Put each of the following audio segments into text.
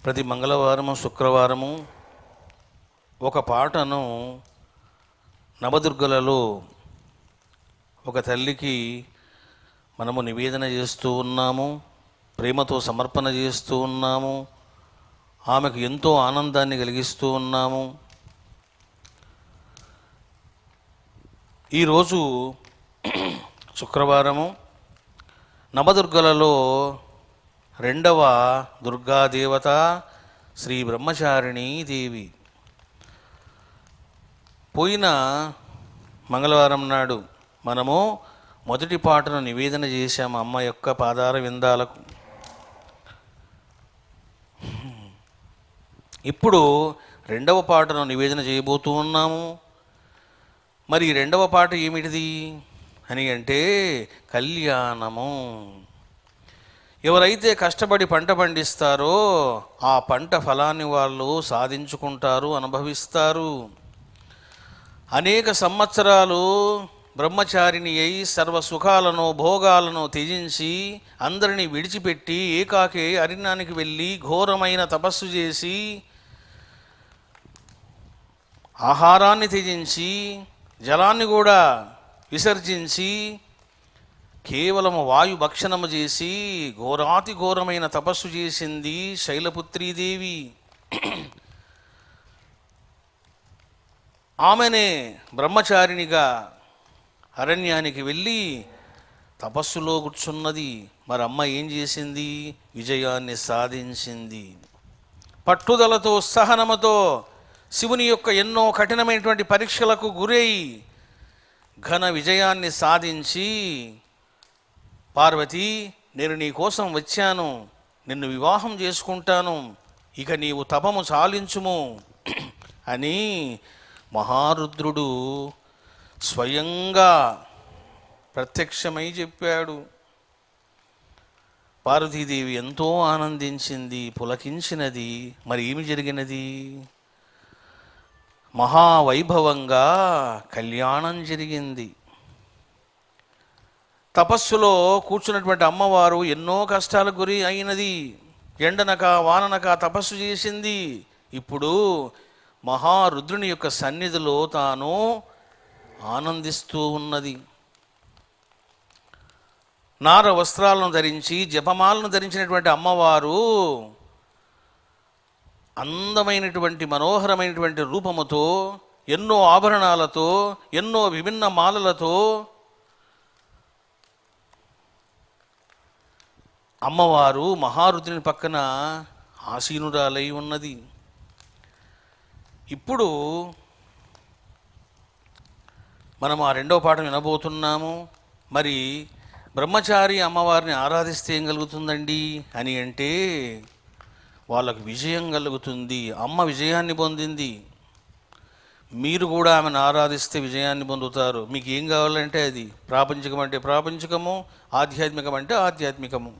ప్రతి మంగళవారము శుక్రవారము ఒక పాటను నవదుర్గలలో ఒక తల్లికి మనము నివేదన చేస్తూ ఉన్నాము, ప్రేమతో సమర్పణ చేస్తూ ఉన్నాము, ఆమెకు ఎంతో ఆనందాన్ని కలిగిస్తూ ఉన్నాము. ఈరోజు శుక్రవారము నవదుర్గలలో రెండవ దుర్గాదేవత శ్రీ బ్రహ్మచారిణీ దేవి. పోయిన మంగళవారం నాడు మనము మొదటి పాటను నివేదన చేశాము అమ్మ యొక్క పాదార విందాలకు. ఇప్పుడు రెండవ పాటను నివేదన చేయబోతూ ఉన్నాము. మరి రెండవ పాట ఏమిటిది అని అంటే కళ్యాణము. ఎవరైతే కష్టపడి పంట పండిస్తారో ఆ పంట ఫలాన్ని వాళ్ళు సాధించుకుంటారు, అనుభవిస్తారు. అనేక సంవత్సరాలు బ్రహ్మచారిణి అయి సర్వ సుఖాలను భోగాలను త్యజించి అందరినీ విడిచిపెట్టి ఏకాకే అరణ్యానికి వెళ్ళి ఘోరమైన తపస్సు చేసి ఆహారాన్ని త్యజించి జలాన్ని కూడా విసర్జించి కేవలము వాయు భక్షణము చేసి ఘోరాతి ఘోరమైన తపస్సు చేసింది శైలపుత్రీదేవి. ఆమెనే బ్రహ్మచారిణిగా అరణ్యానికి వెళ్ళి తపస్సులో కూర్చున్నది. మరి అమ్మ ఏం చేసింది? విజయాన్ని సాధించింది. పట్టుదలతో సహనముతో శివుని యొక్క ఎన్నో కఠినమైనటువంటి పరీక్షలకు గురై ఘన విజయాన్ని సాధించి, పార్వతి నేను నీ కోసం వచ్చాను, నిన్ను వివాహం చేసుకుంటాను, ఇక నీవు తపము చాలించుము అని మహారుద్రుడు స్వయంగా ప్రత్యక్షమై చెప్పాడు. పార్వతీదేవి ఎంతో ఆనందించింది, పులకించినది. మరి ఏమి జరిగినది? మహావైభవంగా కళ్యాణం జరిగింది. తపస్సులో కూర్చున్నటువంటి అమ్మవారు ఎన్నో కష్టాలకు గురి అయినది. ఎండనక వాననక తపస్సు చేసింది. ఇప్పుడు మహారుద్రుని యొక్క సన్నిధిలో తాను ఆనందిస్తూ ఉన్నది. నార వస్త్రాలను ధరించి జపమాలను ధరించినటువంటి అమ్మవారు అందమైనటువంటి మనోహరమైనటువంటి రూపముతో, ఎన్నో ఆభరణాలతో, ఎన్నో విభిన్న మాలలతో అమ్మవారు మహారుద్రుని పక్కన ఆసీనురాలై ఉన్నది. ఇప్పుడు మనం ఆ రెండవ పాఠం వినబోతున్నాము. మరి బ్రహ్మచారి అమ్మవారిని ఆరాధిస్తే ఏం కలుగుతుందండి అని అంటే వాళ్ళకు విజయం కలుగుతుంది. అమ్మ విజయాన్ని పొందింది. మీరు కూడా ఆమెను ఆరాధిస్తే విజయాన్ని పొందుతారు. మీకు ఏం కావాలంటే అది. ప్రాపంచికం అంటే ప్రాపంచికము, ఆధ్యాత్మికం అంటే ఆధ్యాత్మికము.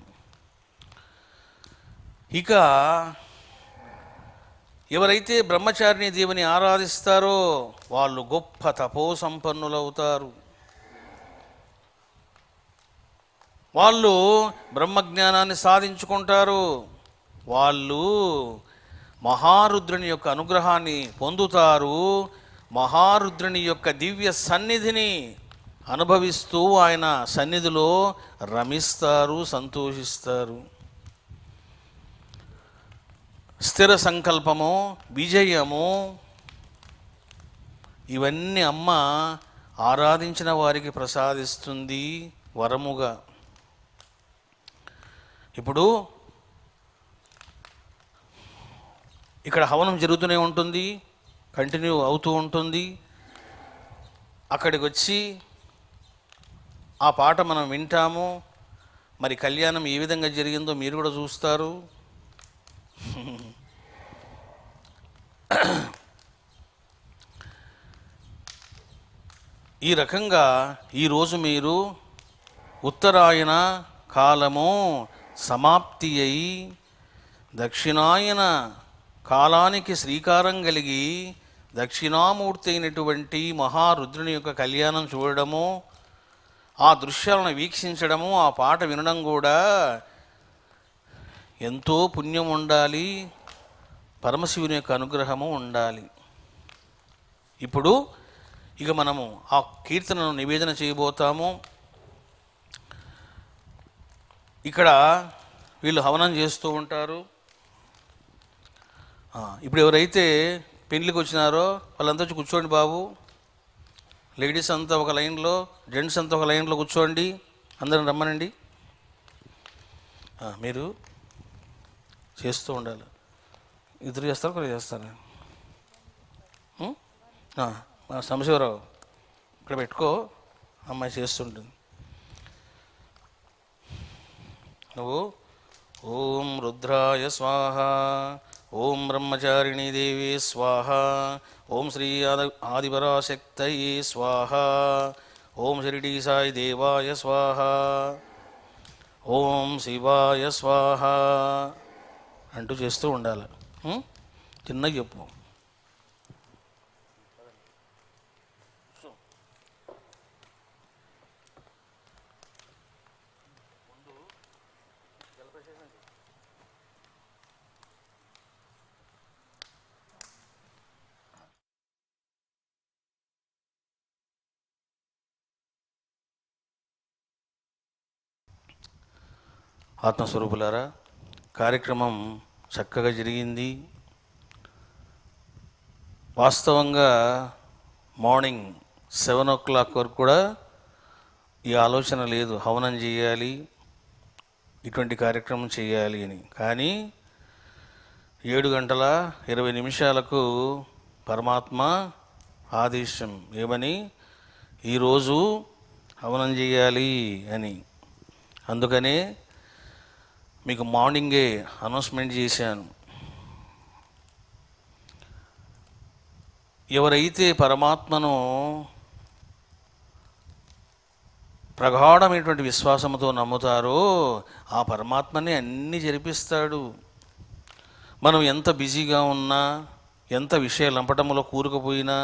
ఇక ఎవరైతే బ్రహ్మచారిణి దేవిని ఆరాధిస్తారో వాళ్ళు గొప్ప తపో సంపన్నులవుతారు. వాళ్ళు బ్రహ్మజ్ఞానాన్ని సాధించుకుంటారు. వాళ్ళు మహారుద్రుని యొక్క అనుగ్రహాన్ని పొందుతారు. మహారుద్రుని యొక్క దివ్య సన్నిధిని అనుభవిస్తూ ఆయన సన్నిధిలో రమిస్తారు, సంతోషిస్తారు. స్థిర సంకల్పము, విజయము ఇవన్నీ అమ్మ ఆరాధించిన వారికి ప్రసాదిస్తుంది వరముగా. ఇప్పుడు ఇక్కడ హవనం జరుగుతూనే ఉంటుంది, కంటిన్యూ అవుతూ ఉంటుంది. అక్కడికి వచ్చి ఆ పాట మనం వింటాము. మరి కళ్యాణం ఏ విధంగా జరిగిందో మీరు కూడా చూస్తారు. ఈ రకంగా ఈరోజు మీరు ఉత్తరాయణ కాలము సమాప్తి అయి దక్షిణాయన కాలానికి శ్రీకారం కలిగి దక్షిణామూర్తి అయినటువంటి మహారుద్రుని యొక్క కళ్యాణం చూడడము, ఆ దృశ్యాలను వీక్షించడము, ఆ పాట వినడం కూడా ఎంతో పుణ్యం ఉండాలి, పరమశివుని యొక్క అనుగ్రహము ఉండాలి. ఇప్పుడు ఇక మనము ఆ కీర్తనను నివేదన చేయబోతాము. ఇక్కడ వీళ్ళు హవనం చేస్తూ ఉంటారు. ఇప్పుడు ఎవరైతే పెళ్ళికి వచ్చినారో వాళ్ళంతా వచ్చి కూర్చోండి బాబు. లేడీస్ అంతా ఒక లైన్లో, జెంట్స్ అంతా ఒక లైన్లో కూర్చోండి. అందరం రమ్మనండి. మీరు చేస్తూ ఉండాలి. ఇద్దరు చేస్తారు, ఒకరు చేస్తారు. సంశివరావు ఇక్కడ పెట్టుకో, అమ్మాయి చేస్తుంటుంది. నువ్వు ఓం రుద్రాయ స్వాహ, ఓం బ్రహ్మచారిణీ దేవి స్వాహ, ఓం శ్రీ ఆదిపరాశక్తయే స్వాహ, ఓం షిరిడీ సాయి దేవాయ స్వాహ, ఓం శివాయ స్వాహ అంటూ చేస్తూ ఉండాలి. చిన్నగా చెప్పు. ఆత్మస్వరూపులారా, కార్యక్రమం చక్కగా జరిగింది. వాస్తవంగా మార్నింగ్ 7 o'clock వరకు కూడా ఈ ఆలోచన లేదు హవనం చేయాలి, ఇటువంటి కార్యక్రమం చేయాలి అని. కానీ 7:20 పరమాత్మ ఆదేశం ఏమని, ఈరోజు హవనం చేయాలి అని. అందుకనే మీకు మార్నింగే అనౌన్స్మెంట్ చేశాను. ఎవరైతే పరమాత్మను ప్రగాఢమైనటువంటి విశ్వాసంతో నమ్ముతారో ఆ పరమాత్మని అన్నీ జరిపిస్తాడు. మనం ఎంత బిజీగా ఉన్నా, ఎంత విషయ లంపటంలో కూరుకుపోయినా,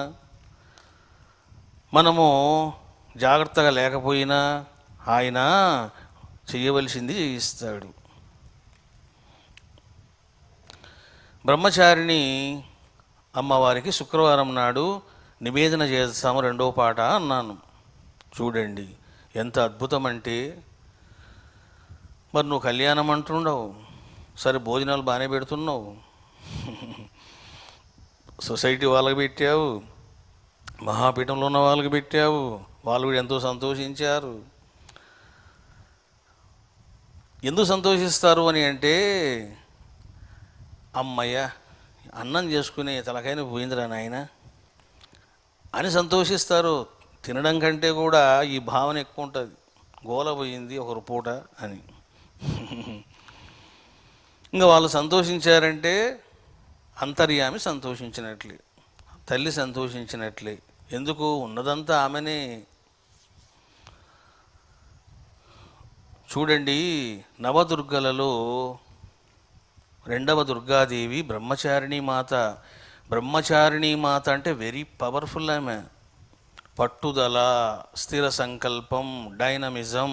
మనము జాగ్రత్తగా లేకపోయినా ఆయన చేయవలసింది చేయిస్తాడు. బ్రహ్మచారిణి అమ్మవారికి శుక్రవారం నాడు నివేదన చేస్తాము 2వ పాట అన్నాను. చూడండి ఎంత అద్భుతం అంటే, మరి నువ్వు కళ్యాణం అంటుండవు, సరే భోజనాలు బాగానే పెడుతున్నావు, సొసైటీ వాళ్ళకి పెట్టావు, మహాపీఠంలో ఉన్న వాళ్ళకి పెట్టావు, వాళ్ళు కూడా ఎంతో సంతోషించారు. ఎందుకు సంతోషిస్తారు అని అంటే, అమ్మయ్య అన్నం చేసుకునే తలకైన పోయిందిరా నాయన అని సంతోషిస్తారు. తినడం కంటే కూడా ఈ భావన ఎక్కువ ఉంటుంది, గోల పోయింది ఒకరు పూట అని. ఇంకా వాళ్ళు సంతోషించారంటే అంతర్యామి సంతోషించినట్లే, తల్లి సంతోషించినట్లే. ఎందుకు, ఉన్నదంతా ఆమెనే. చూడండి, నవదుర్గలలో 2వ దుర్గాదేవి బ్రహ్మచారిణీ మాత. బ్రహ్మచారిణీ మాత అంటే వెరీ పవర్ఫుల్. ఆమె పట్టుదల, స్థిర సంకల్పం, డైనమిజం,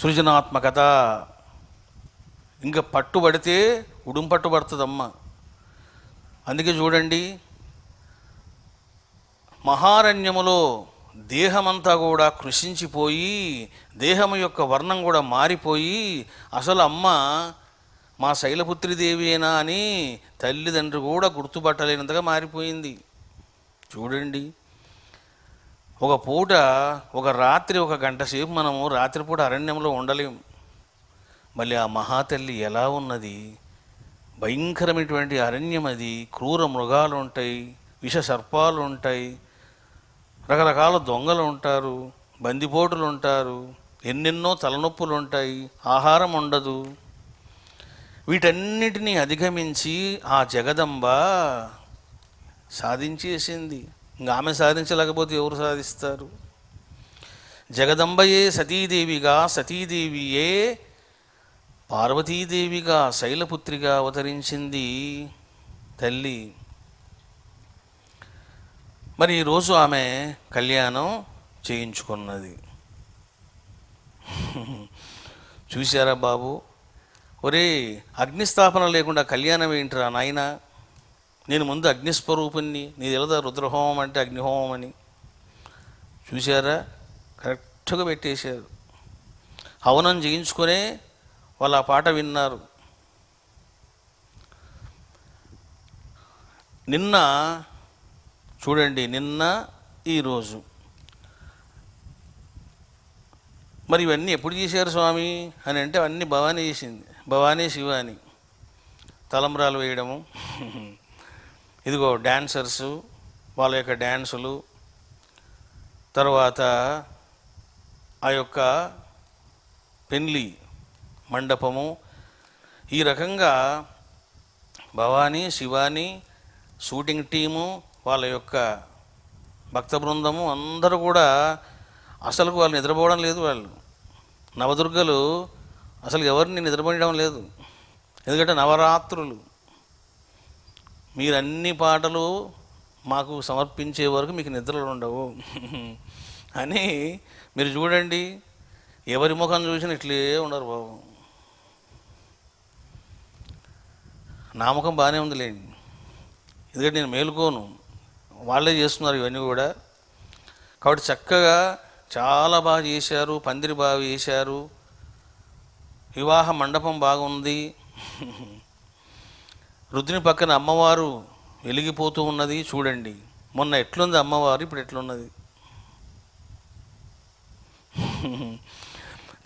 సృజనాత్మకత. ఇంకా పట్టుబడితే ఉడుంపట్టు పడుతుందమ్మ. అందుకే చూడండి, మహారణ్యములో దేహమంతా కూడా కృషించిపోయి, దేహం యొక్క వర్ణం కూడా మారిపోయి, అసలు అమ్మ మా శైలపుత్రిదేవియేనా అని తల్లిదండ్రి కూడా గుర్తుపట్టలేనంతగా మారిపోయింది. చూడండి, ఒక పూట, ఒక రాత్రి, 1 గంట సేపు మనము రాత్రిపూట అరణ్యంలో ఉండలేం. మళ్ళీ ఆ మహాతల్లి ఎలా ఉన్నది, భయంకరమైనటువంటి అరణ్యం అది. క్రూర మృగాలు ఉంటాయి, విష సర్పాలు ఉంటాయి, రకరకాల దొంగలు ఉంటారు, బందిపోటులు ఉంటారు, ఎన్నెన్నో తలనొప్పులు ఉంటాయి, ఆహారం ఉండదు. వీటన్నిటినీ అధిగమించి ఆ జగదంబ సాధించేసింది. ఇంకా ఆమె సాధించలేకపోతే ఎవరు సాధిస్తారు? జగదంబయే సతీదేవిగా, సతీదేవియే పార్వతీదేవిగా, శైలపుత్రిగా అవతరించింది తల్లి. మరి ఈరోజు ఆమె కళ్యాణం చేయించుకున్నది. చూశారా బాబు, ఒరే, అగ్నిస్థాపన లేకుండా కళ్యాణం ఏంటిరా నాయనా, నేను ముందు అగ్నిస్వరూపుణ్ణి, నీ తెలుదా రుద్రహోమం అంటే అగ్నిహోమం అని. చూశారా, కరెక్ట్గా పెట్టేశారు. హవనం చేయించుకునే వాళ్ళు ఆ పాట విన్నారు. నిన్న చూడండి, నిన్న ఈరోజు మరి ఇవన్నీ ఎప్పుడు చేశారు స్వామి అని అంటే అవన్నీ భవానీ చేసింది. భవానీ శివాని తలంబ్రాలు వేయడము, ఇదిగో డాన్సర్సు వాళ్ళ యొక్క డ్యాన్సులు, తర్వాత ఆ యొక్క పెళ్ళి మండపము, ఈ రకంగా భవానీ శివాని షూటింగ్ టీము వాళ్ళ యొక్క భక్త బృందము అందరూ కూడా అసలు వాళ్ళు నిద్రపోవడం లేదు. వాళ్ళు నవదుర్గలు అసలు ఎవరిని నిద్రపోయడం లేదు. ఎందుకంటే నవరాత్రులు మీరు అన్ని పాటలు మాకు సమర్పించే వరకు మీకు నిద్రలు ఉండవు అని మీరు చూడండి. ఎవరి ముఖం చూసినా ఇట్లే ఉండరు బాబు. నా ముఖం బాగానే ఉందిలేండి, ఎందుకంటే నేను మేలుకోను, వాళ్ళే చేస్తున్నారు ఇవన్నీ కూడా. కాబట్టి చక్కగా చాలా బాగా చేశారు, పందిరి బాగా వేశారు, వివాహ మండపం బాగుంది. రుద్రుని పక్కన అమ్మవారు వెలిగిపోతూ ఉన్నది చూడండి. మొన్న ఎట్లుంది అమ్మవారు, ఇప్పుడు ఎట్లున్నది.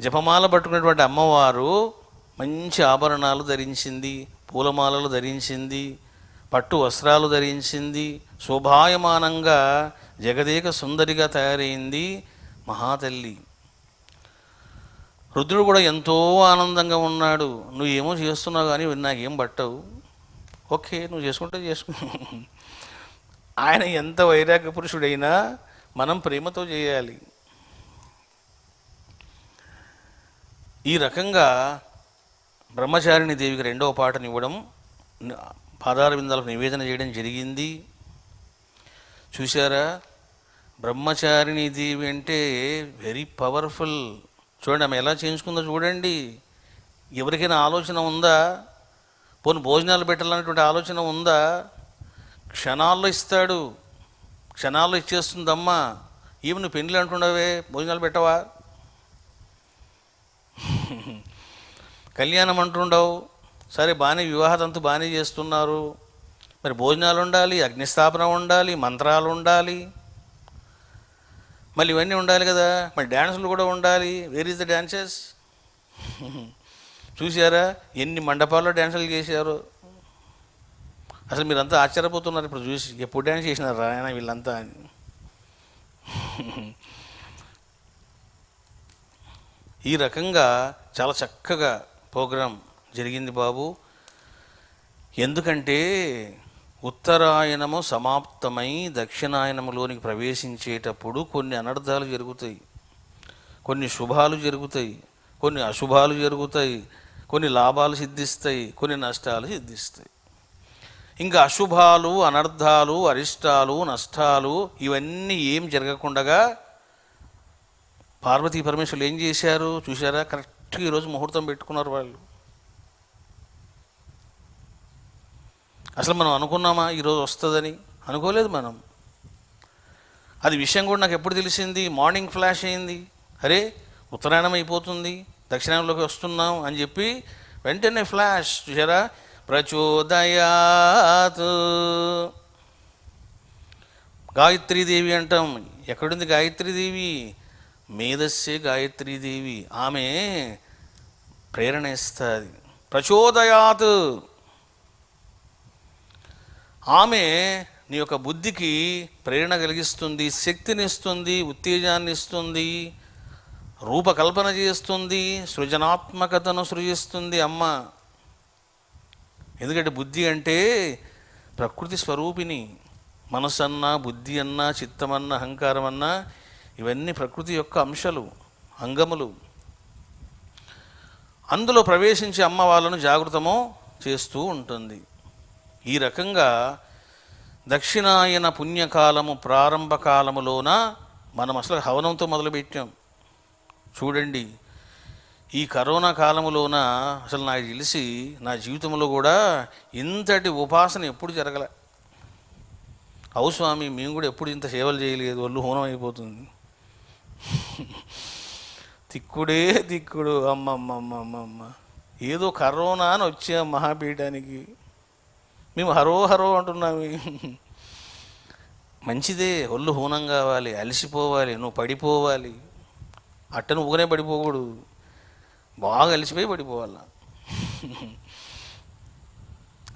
జపమాల పట్టుకున్నటువంటి అమ్మవారు మంచి ఆభరణాలు ధరించింది, పూలమాలలు ధరించింది, పట్టు వస్త్రాలు ధరించింది, శోభాయమానంగా జగదేక సుందరిగా తయారైంది మహాతల్లి. రుద్రుడు కూడా ఎంతో ఆనందంగా ఉన్నాడు. నువ్వేమో చేస్తున్నావు కానీ నాకేం పట్టవు, ఓకే నువ్వు చేసుకుంటే చేసుకో. ఆయన ఎంత వైరాగ్య పురుషుడైనా మనం ప్రేమతో చేయాలి. ఈ రకంగా బ్రహ్మచారిణి దేవికి రెండవ పాటనివ్వడం, పాదార విందాలకు నివేదన చేయడం జరిగింది. చూశారా, బ్రహ్మచారిణి దేవి అంటే వెరీ పవర్ఫుల్. చూడండి ఆమె ఎలా చేయించుకుందో చూడండి. ఎవరికైనా ఆలోచన ఉందా? పోనీ భోజనాలు పెట్టాలనేటువంటి ఆలోచన ఉందా? క్షణాల్లో ఇస్తాడు, క్షణాల్లో ఇచ్చేస్తుందమ్మా. ఈమె నువ్వు పెళ్ళి అంటుండవే, భోజనాలు పెట్టవా? కళ్యాణం అంటుండవు, సరే బాగానే వివాహతంతు బాగానే చేస్తున్నారు, మరి భోజనాలు ఉండాలి, అగ్నిస్థాపన ఉండాలి, మంత్రాలు ఉండాలి, మళ్ళీ ఇవన్నీ ఉండాలి కదా, మరి డ్యాన్సులు కూడా ఉండాలి. Where is the dances? చూసారా ఎన్ని మండపాల్లో డ్యాన్సులు చేశారు. అసలు మీరంతా ఆశ్చర్యపోతున్నారు ఇప్పుడు చూసి, ఎప్పుడు డ్యాన్స్ చేసినారు ఆయన వీళ్ళంతా అని. ఈ రకంగా చాలా చక్కగా ప్రోగ్రాం జరిగింది బాబు. ఎందుకంటే ఉత్తరాయణము సమాప్తమై దక్షిణాయనములోనికి ప్రవేశించేటప్పుడు కొన్ని అనర్థాలు జరుగుతాయి, కొన్ని శుభాలు జరుగుతాయి, కొన్ని అశుభాలు జరుగుతాయి, కొన్ని లాభాలు సిద్ధిస్తాయి, కొన్ని నష్టాలు సిద్ధిస్తాయి. ఇంకా అశుభాలు, అనర్థాలు, అరిష్టాలు, నష్టాలు ఇవన్నీ ఏం జరగకుండగా పార్వతీ పరమేశ్వరులు ఏం చేశారు చూశారా? కరెక్ట్గా ఈరోజు ముహూర్తం పెట్టుకున్నారు వాళ్ళు. అసలు మనం అనుకున్నామా ఈరోజు వస్తుందని? అనుకోలేదు మనం. అది విషయం కూడా నాకు ఎప్పుడు తెలిసింది, మార్నింగ్ ఫ్లాష్ అయింది. అరే ఉత్తరాయణం అయిపోతుంది, దక్షిణాయనంలోకి వస్తున్నాం అని చెప్పి వెంటనే ఫ్లాష్ చూసారా? ప్రచోదయాత్ గాయత్రీదేవి అంటాం. ఎక్కడుంది గాయత్రీదేవి? మేధస్సే గాయత్రీదేవి. ఆమె ప్రేరణ ఇస్తుంది. ప్రచోదయాత్, ఆమె నీ యొక్క బుద్ధికి ప్రేరణ కలిగిస్తుంది, శక్తినిస్తుంది, ఉత్తేజాన్ని ఇస్తుంది, రూపకల్పన చేస్తుంది, సృజనాత్మకతను సృజిస్తుంది అమ్మ. ఎందుకంటే బుద్ధి అంటే ప్రకృతి స్వరూపిణి. మనసు అన్నా, బుద్ధి అన్నా, చిత్తమన్నా, అహంకారం అన్నా ఇవన్నీ ప్రకృతి యొక్క అంశాలు, అంగములు. అందులో ప్రవేశించి అమ్మ వాళ్ళను జాగృతము చేస్తూ ఉంటుంది. ఈ రకంగా దక్షిణాయన పుణ్యకాలము ప్రారంభ కాలములోన మనం అసలు హవనంతో మొదలుపెట్టాం. చూడండి ఈ కరోనా కాలంలోన అసలు నాకు తెలిసి నా జీవితంలో కూడా ఇంతటి ఉపాసన ఎప్పుడు జరగలే. అవు స్వామి, మేము కూడా ఎప్పుడు ఇంత సేవలు చేయలేదు, ఒళ్ళు హోనం అయిపోతుంది. తిక్కుడే తిక్కుడు, అమ్మమ్మమ్మమ్మమ్మ. ఏదో కరోనా అని వచ్చాం మహాపీఠానికి, మేము హరో హరో అంటున్నాము. మంచిదే, ఒళ్ళు హూనం కావాలి, అలసిపోవాలి, నువ్వు పడిపోవాలి. అట్ట నువ్వునే పడిపోకూడదు, బాగా అలసిపోయి పడిపోవాల.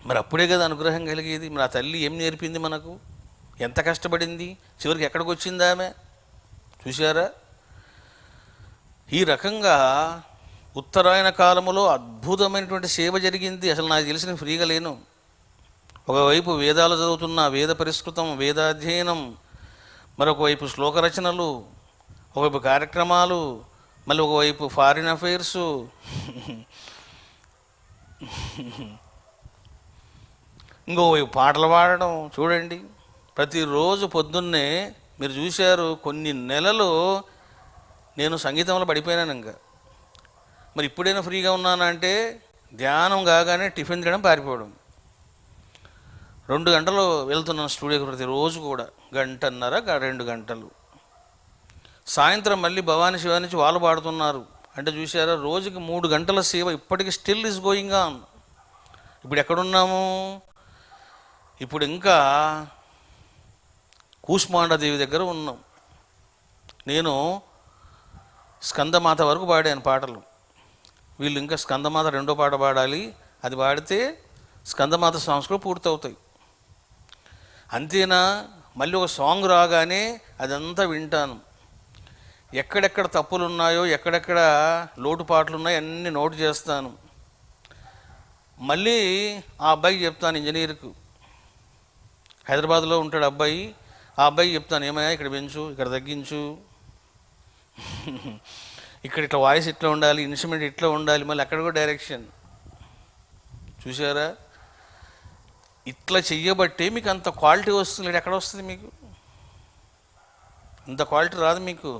మరి అప్పుడే కదా అనుగ్రహం కలిగేది. మరి ఆ తల్లి ఏం నేర్పింది మనకు, ఎంత కష్టపడింది, చివరికి ఎక్కడికి వచ్చింది ఆమె చూశారా? ఈ రకంగా ఉత్తరాయణ కాలములో అద్భుతమైనటువంటి సేవ జరిగింది. అసలు నాకు తెలిసిన ఫ్రీగా లేను. ఒకవైపు వేదాలు చదువుతున్న, వేద పరిష్కృతం, వేదాధ్యయనం, మరొక వైపు శ్లోక రచనలు, ఒకవైపు కార్యక్రమాలు, మళ్ళీ ఒకవైపు ఫారిన్ అఫైర్సు, ఇంకోవైపు పాటలు పాడడం. చూడండి, ప్రతిరోజు పొద్దున్నే మీరు చూశారు, కొన్ని నెలలు నేను సంగీతంలో పడిపోయినాను. ఇంకా మరి ఇప్పుడైనా ఫ్రీగా ఉన్నానంటే ధ్యానం కాగానే టిఫిన్ తినడం, పారిపోవడం. 2 గంటలు వెళ్తున్నాను స్టూడియోకి ప్రతిరోజు కూడా, 1.5 గంటలు. సాయంత్రం మళ్ళీ భవానీ శివ నుంచి వాళ్ళు పాడుతున్నారు. అంటే చూసారా, రోజుకి 3 గంటల సేవ ఇప్పటికీ స్టిల్ ఈజ్ గోయింగ్ ఆన్. ఇప్పుడు ఎక్కడున్నాము? ఇప్పుడు ఇంకా కూష్మాండదేవి దగ్గర ఉన్నాం. నేను స్కందమాత వరకు పాడాను పాటలు. వీళ్ళు ఇంకా స్కందమాత 2వ పాట పాడాలి, అది పాడితే స్కందమాత సాంగ్స్ కూడా పూర్తవుతాయి. అంతేనా? మళ్ళీ ఒక సాంగ్ రాగానే అదంతా వింటాను. ఎక్కడెక్కడ తప్పులు ఉన్నాయో, ఎక్కడెక్కడ లోటుపాట్లు ఉన్నాయో అన్నీ నోట్ చేస్తాను. మళ్ళీ ఆ అబ్బాయికి చెప్తాను, ఇంజనీర్కు, హైదరాబాద్లో ఉంటాడు అబ్బాయి. ఆ అబ్బాయికి చెప్తాను, ఏమయ్యా ఇక్కడ పెంచు, ఇక్కడ తగ్గించు, ఇక్కడ ఇట్లా వాయిస్ ఇట్లా ఉండాలి, ఇన్స్ట్రుమెంట్ ఇట్లా ఉండాలి, మళ్ళీ అక్కడ కూడా డైరెక్షన్. చూసారా, ఇట్లా చెయ్యబట్టే మీకు అంత క్వాలిటీ వస్తుంది. ఎక్కడ వస్తుంది మీకు ఇంత క్వాలిటీ? రాదు మీకు.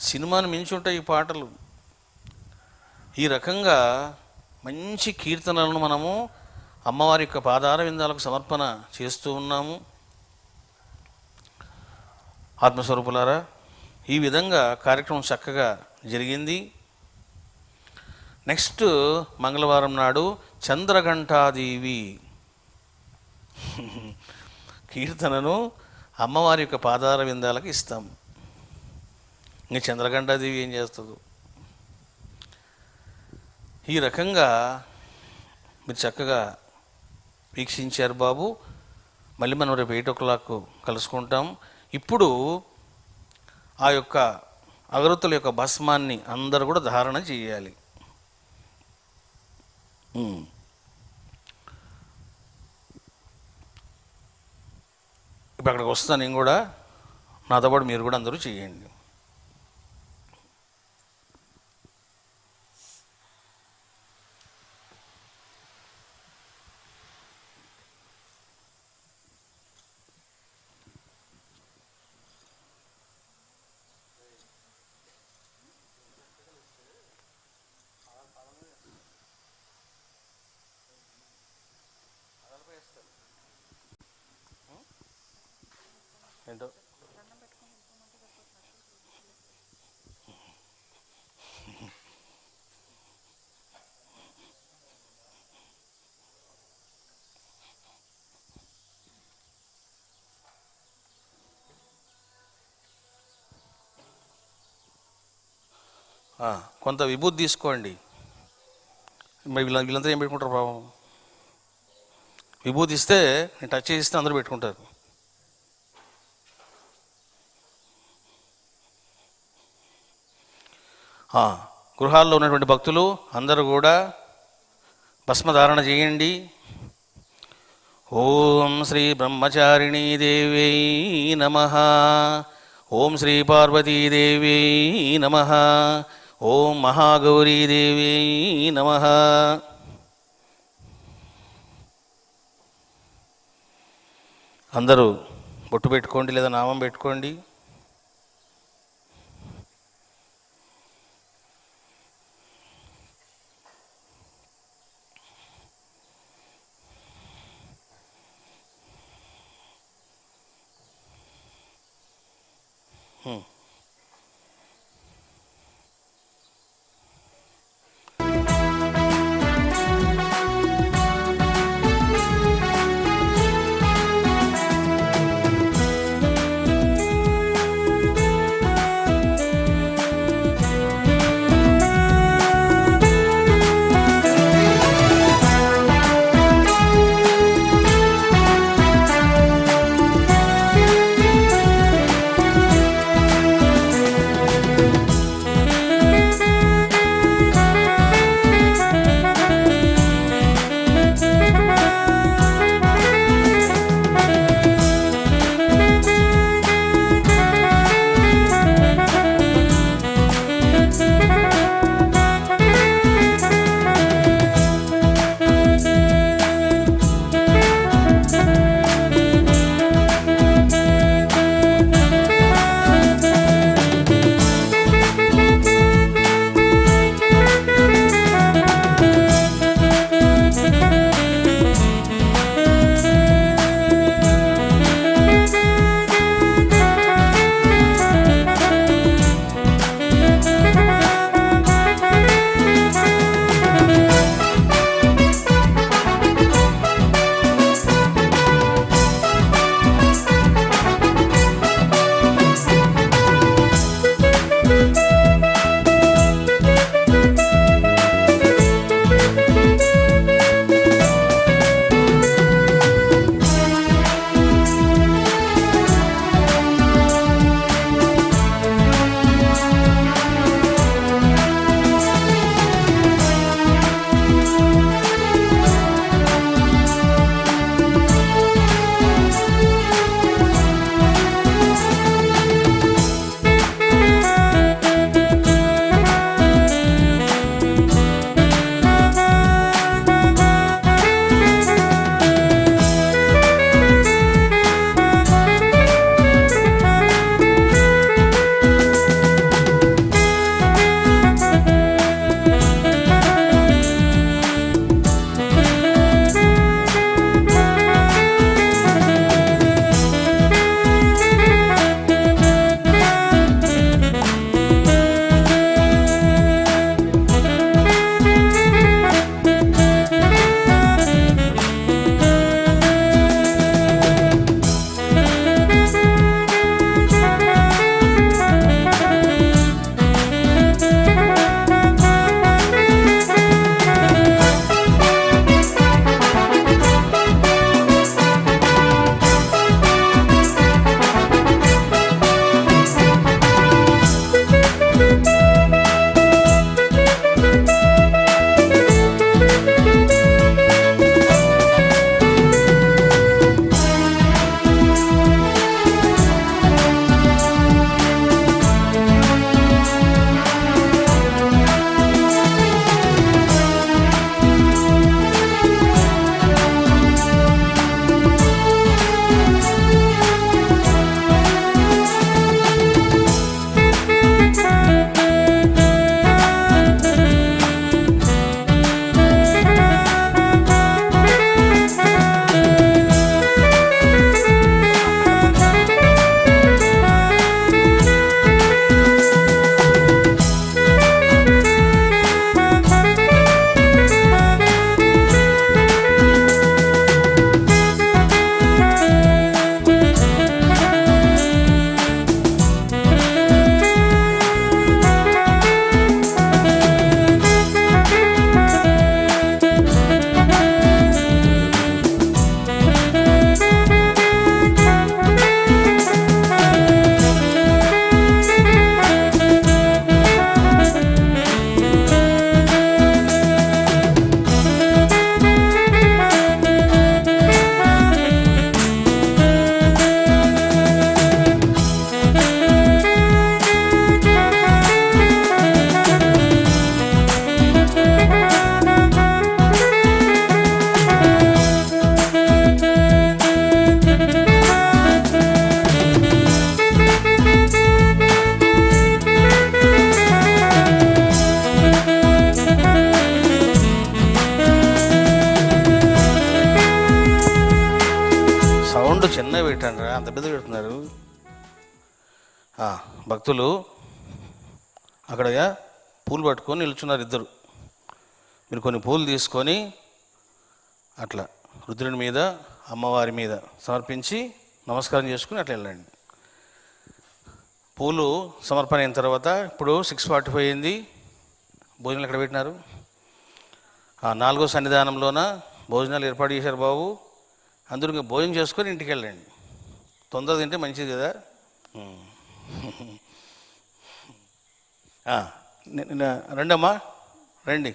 సినిమాను మించి ఉంటాయి ఈ పాటలు. ఈ రకంగా మంచి కీర్తనలను మనము అమ్మవారి యొక్క పాదార విందాలకు సమర్పణ చేస్తూ ఉన్నాము. ఆత్మస్వరూపులారా, ఈ విధంగా కార్యక్రమం చక్కగా జరిగింది. నెక్స్ట్ మంగళవారం నాడు చంద్రఘంటాదేవి కీర్తనను అమ్మవారి యొక్క పాదార విందాలకు ఇస్తాం. ఇంకా చంద్రఘంటాదేవి ఏం చేస్తుందో. ఈ రకంగా మీరు చక్కగా వీక్షించారు బాబు. మళ్ళీ మనం రేపు 8 o'clock కలుసుకుంటాం. ఇప్పుడు ఆ యొక్క అగరత్తుల యొక్క భస్మాన్ని అందరూ కూడా ధారణ చేయాలి. ఇప్పుడు అక్కడికి వస్తాను నేను కూడా, నాతో పాటు మీరు కూడా అందరూ చేయండి. ఏంటో కొంత విభూతి తీసుకోండి. మరి వీళ్ళంతా ఏం పెట్టుకుంటారు పాపం? విభూతి ఇస్తే, నేను టచ్ చేస్తే అందరూ పెట్టుకుంటారు. గృహాల్లో ఉన్నటువంటి భక్తులు అందరూ కూడా భస్మధారణ చేయండి. ఓం శ్రీ బ్రహ్మచారిణీ దేవ్యై నమః. ఓం శ్రీ పార్వతీదేవ్యై నమః. ఓం మహాగౌరీదేవ్యై నమః. అందరూ బొట్టు పెట్టుకోండి, లేదా నామం పెట్టుకోండి. చిన్న పెట్టండి అంత పెద్ద పెడుతున్నారు. భక్తులు అక్కడ పూలు పట్టుకొని నిల్చున్నారు ఇద్దరు. మీరు కొన్ని పూలు తీసుకొని అట్లా రుద్రుని మీద అమ్మవారి మీద సమర్పించి నమస్కారం చేసుకుని అట్లా వెళ్ళండి. పూలు సమర్పణ అయిన తర్వాత ఇప్పుడు 6:45 అయింది. భోజనాలు ఎక్కడ పెట్టినారు? 4వ సన్నిధానంలోన భోజనాలు ఏర్పాటు చేశారు బాబు. అందరూ భోజనం చేసుకొని ఇంటికి వెళ్ళండి. తొందర తింటే మంచిది కదా. రండమ్మా, రండి.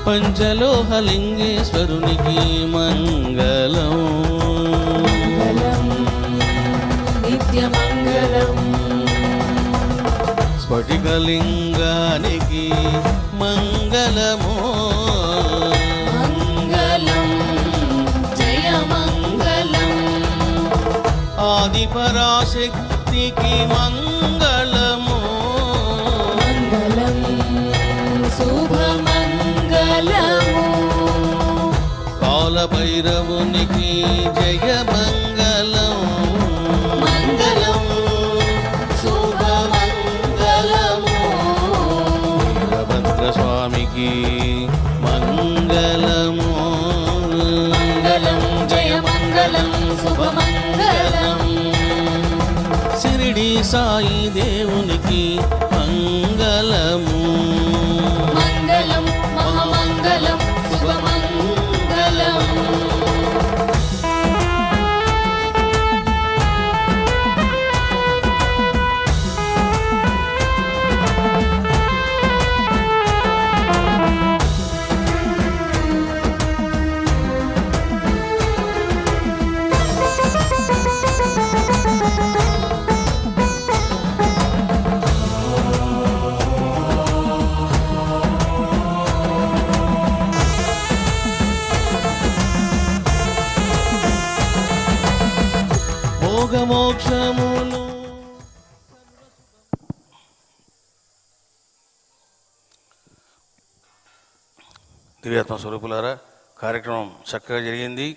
పంచలోహలింగేశ్వరునికి మంగళం, నిత్యమంగళం. స్ఫటికలింగానికి మంగళము, మంగళం జయ మంగళం. ఆదిపరాశక్తికి మంగళము, మంగళం శుభమంగళము. కాలభైరవునికి జయ మంగళం, మంగళం శుభమంగళము. వీరభద్రస్వామికి మంగళము, మంగళం జయ మంగళం శుభమంగళం. షిరిడి సాయి దేవునికి మంగళము, మంగళం మహామంగళం శుభమంగళం. మోక్షములు దివ్యాత్మ స్వరూపులారా, కార్యక్రమం చక్కగా జరిగింది.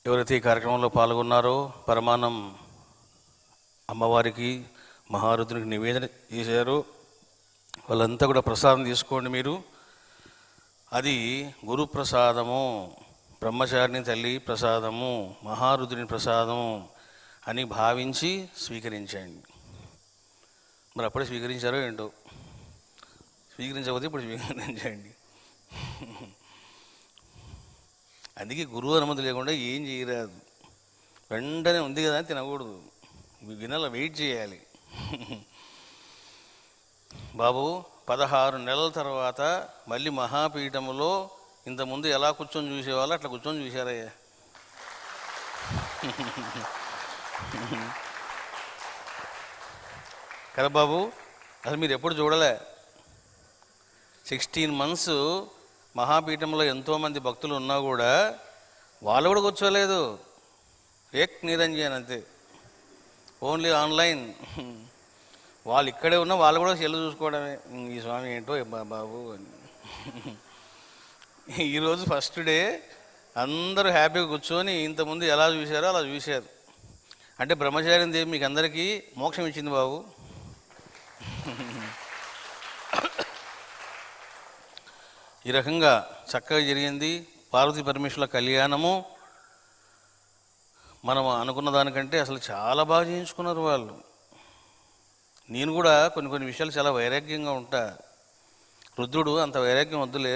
ఎవరైతే ఈ కార్యక్రమంలో పాల్గొన్నారో పరమాన్నం అమ్మవారికి మహారుద్రునికి నివేదన చేశారో వాళ్ళంతా కూడా ప్రసాదం తీసుకోండి. మీరు అది గురు ప్రసాదము, బ్రహ్మచారిణి తల్లి ప్రసాదము, మహారుద్రుని ప్రసాదము అని భావించి స్వీకరించండి. మరి అప్పుడే స్వీకరించారో ఏంటో, స్వీకరించకపోతే ఇప్పుడు స్వీకరించండి. అందుకే గురువు అనుమతి లేకుండా ఏం చేయరాదు. వెంటనే ఉంది కదా అని తినకూడదు, వినాల వెయిట్ చేయాలి. బాబు 16 నెలల తర్వాత మళ్ళీ మహాపీఠములో ఇంతకుముందు ఎలా కూర్చొని చూసేవాళ్ళు అట్లా కూర్చొని చూశారయ్యా. కదా బాబు, అసలు మీరు ఎప్పుడు చూడలే. 16 months మహాపీఠంలో ఎంతోమంది భక్తులు ఉన్నా కూడా వాళ్ళు కూడా కూర్చోలేదు. ఏక్ నిరంజన్ అంతే, ఓన్లీ ఆన్లైన్. వాళ్ళు ఇక్కడే ఉన్నా వాళ్ళు కూడా సెల్లు చూసుకోవడమే. ఈ స్వామి ఏంటో బాబు అని. ఈరోజు ఫస్ట్ డే అందరూ హ్యాపీగా కూర్చొని ఇంతకుముందు ఎలా చూశారో అలా చూశారు. అంటే బ్రహ్మచారిని దేవి మీకు అందరికీ మోక్షం ఇచ్చింది బాబు. ఈ రకంగా చక్కగా జరిగింది పార్వతీ పరమేశ్వరుల కళ్యాణము. మనం అనుకున్న దానికంటే అసలు చాలా బాగా చేయించుకున్నారు వాళ్ళు. నేను కూడా కొన్ని విషయాలు చాలా వైరాగ్యంగా ఉంటా. రుద్రుడు అంత వైరాగ్యం వద్దులే,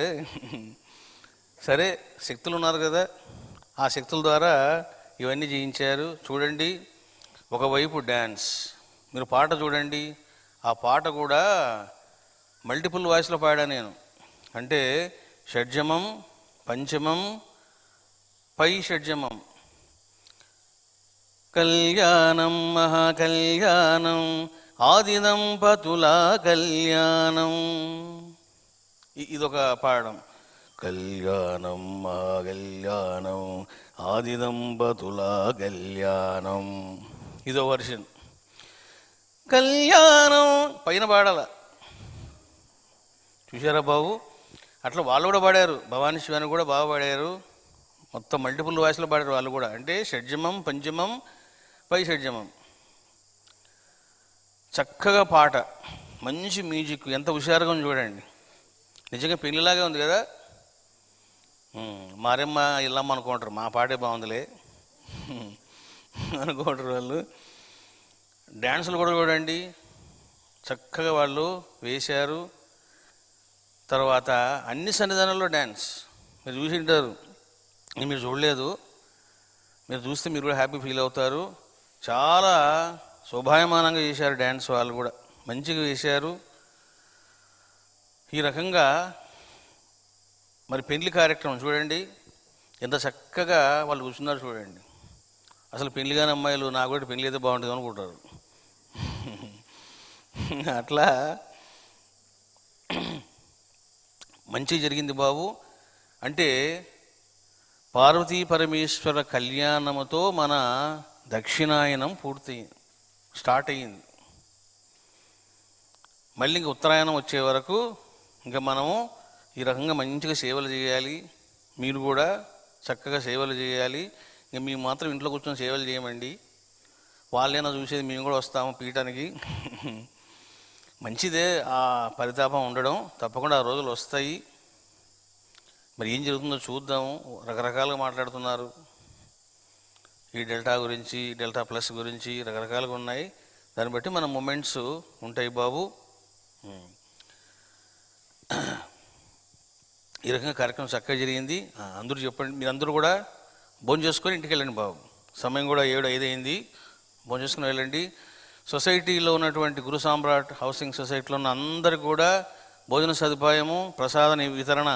సరే శక్తులు ఉన్నారు కదా, ఆ శక్తుల ద్వారా ఇవన్నీ చేయించారు. చూడండి, ఒకవైపు డ్యాన్స్, మీరు పాట చూడండి, ఆ పాట కూడా మల్టిపుల్ వాయిస్లో పాడా నేను. అంటే షడ్జమం, పంచమం, పై షడ్జమం. కళ్యాణం మహాకళ్యాణం ఆది దంపతుల కళ్యాణం, ఇదొక పాడడం. కళ్యాణం మహాకళ్యాణం ఆది దంపతుల కళ్యాణం, ఇదో వర్షన్. కళ్యాణం పైన పాడాల. చూసారా బాబు, అట్లా వాళ్ళు కూడా పాడారు, భవానీ శివాని కూడా బాగా పాడారు, మొత్తం మల్టిపుల్ వాయిస్లో పాడారు వాళ్ళు కూడా. అంటే షడ్జమం, పంచమం, పై షడ్జమం. చక్కగా పాట, మంచి మ్యూజిక్, ఎంత హుషారుగా ఉంది చూడండి. నిజంగా పెళ్ళిలాగే ఉంది కదా. మారేమ్మ ఇల్లమ్మ అనుకుంటారు, మా పాటే బాగుందిలే అనుకుంటారు వాళ్ళు. డ్యాన్సులు కూడా చూడండి, చక్కగా వాళ్ళు వేశారు. తర్వాత అన్ని సన్నిధానాల్లో డ్యాన్స్ మీరు చూసి ఉంటారు, మీరు చూడలేదు, మీరు చూస్తే మీరు కూడా హ్యాపీ ఫీల్ అవుతారు. చాలా శోభాయమానంగా చేశారు డ్యాన్స్, వాళ్ళు కూడా మంచిగా వేశారు. ఈ రకంగా మరి పెళ్లి కార్యక్రమం చూడండి, ఎంత చక్కగా వాళ్ళు కూర్చున్నారు చూడండి. అసలు పెళ్లి కాని అమ్మాయిలు నాకు కూడా పెళ్లి అయితే బాగుంటుంది అనుకుంటారు. అట్లా మంచి జరిగింది బాబు. అంటే పార్వతీ పరమేశ్వర కళ్యాణముతో మన దక్షిణాయనం స్టార్ట్ అయ్యింది. మళ్ళీ ఇంక ఉత్తరాయణం వచ్చే వరకు ఇంకా మనము ఈ రకంగా మంచిగా సేవలు చేయాలి. మీరు కూడా చక్కగా సేవలు చేయాలి. ఇంక మేము మాత్రం ఇంట్లో కూర్చొని సేవలు చేయమండి, వాళ్ళైనా చూసేది, మేము కూడా వస్తాము పీఠానికి. మంచిదే ఆ పరితాపం ఉండడం, తప్పకుండా ఆ రోజులు వస్తాయి. మరి ఏం జరుగుతుందో చూద్దాము. రకరకాలుగా మాట్లాడుతున్నారు, ఈ డెల్టా గురించి, డెల్టా ప్లస్ గురించి రకరకాలుగా ఉన్నాయి. దాన్ని బట్టి మన మూమెంట్స్ ఉంటాయి బాబు. ఈ రకంగా కార్యక్రమం చక్కగా జరిగింది. అందరూ చెప్పండి, మీరందరూ కూడా భోజనం చేసుకొని ఇంటికి వెళ్ళండి బాబు. సమయం కూడా 7-5 అయింది, భోజనం చేసుకుని వెళ్ళండి. సొసైటీలో ఉన్నటువంటి గురు సామ్రాట్ హౌసింగ్ సొసైటీలో ఉన్న అందరికి కూడా భోజన సదుపాయము, ప్రసాద వితరణ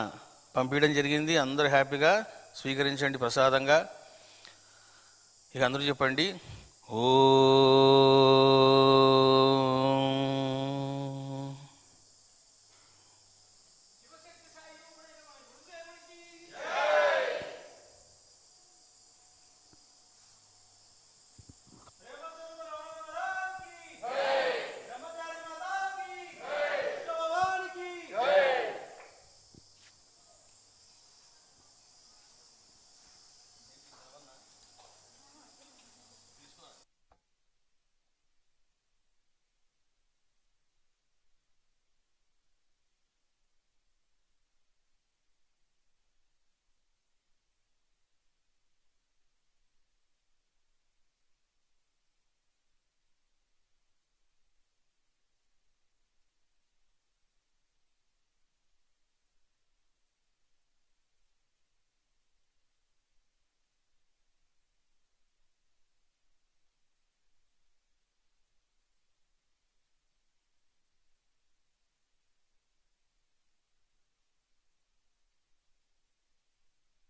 పంపించడం జరిగింది. అందరూ హ్యాపీగా స్వీకరించండి ప్రసాదంగా. ఇక అందరూ చెప్పండి, ఓ